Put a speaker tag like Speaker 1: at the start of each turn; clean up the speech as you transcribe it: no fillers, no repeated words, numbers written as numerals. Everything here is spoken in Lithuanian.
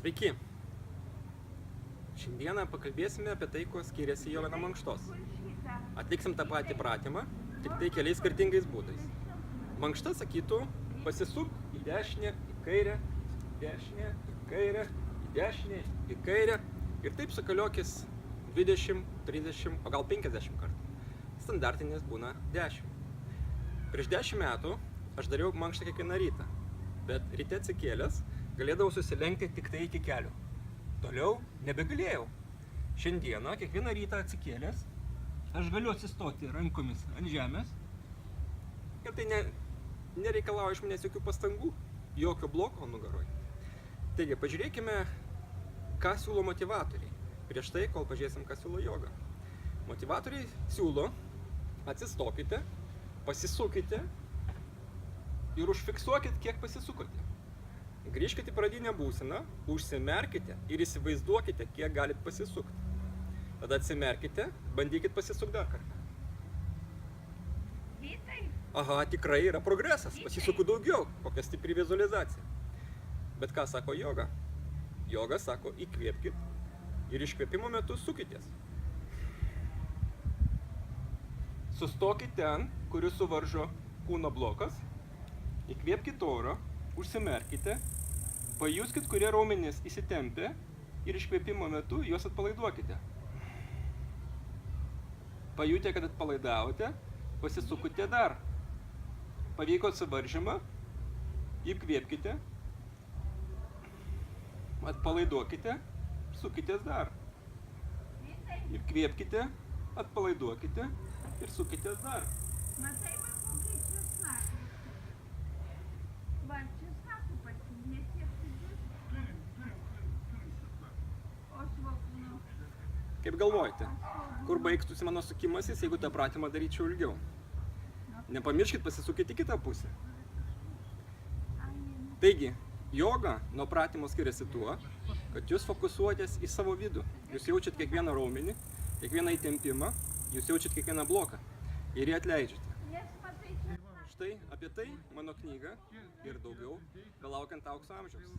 Speaker 1: Sveiki! Šiandieną pakalbėsime apie tai, kuo skiriasi joga nuo mankštos. Atliksim tą patį pratimą, tik tai keliais skirtingais būdais. Mankšta sakytų pasisuk į dešinę, į kairę, į dešinę, į kairę, į dešinę, į kairę ir taip sukaliokis 20, 30, o gal 50 kartų. Standartinis būna 10. Prieš 10 metų aš dariau mankštą kiekvieną rytą, bet ryte atsikėlęs galėdavau susilenkti tik tai iki kelių. Toliau nebegalėjau. Šiandieną, kiekvieną rytą atsikėlęs, aš galiu atsistoti rankomis ant žemės ir tai nereikalauja iš manęs jokių pastangų, jokio bloko nugaroj. Taigi, pažiūrėkime, ką siūlo motyvatoriai. Prieš tai, kol pažiūrėsim, ką siūlo joga. Motyvatoriai siūlo atsistokite, pasisukite ir užfiksuokit, kiek pasisukote. Grįžkite į pradinę būseną, užsimerkite ir įsivaizduokite, kiek galit pasisukti. Tada atsimerkite, bandykit pasisukti dar kartą. Aha, tikrai yra progresas, pasisuku daugiau, kokia stipri vizualizacija. Bet ką sako joga? Joga sako, įkvėpkit ir iškvėpimo metu sukitės. Sustokit ten, kur jūs suvaržo kūno blokas, įkvėpkit oro, užsimerkite, pajuskit, kurie raumenys įsitempia ir iškvėpimo metu juos atpalaiduokite. Pajutę, kad atpalaidavote, pasisukite dar. Pavyko suvaržymą, įkvėpkite, atpalaiduokite, sukitės dar. Įkvėpkite, atpalaiduokite ir sukitės dar.
Speaker 2: Matai, va, kokį česnaką. Va, česnakų pasimės ir o svapnu.
Speaker 1: Kaip galvojate, kur baigtųsi mano sukimasis, jeigu tą pratimą daryčiau ilgiau? Nepamirškit pasisukyti į kitą pusę. Taigi, joga nuo pratymo skiriasi tuo, kad jūs fokusuojatės į savo vidų. Jūs jaučiat kiekvieną raumenį, kiekvieną įtempimą, jūs jaučiat kiekvieną bloką ir jį atleidžiate. Štai apie tai mano knyga ir daugiau, belaukiant aukso amžiaus.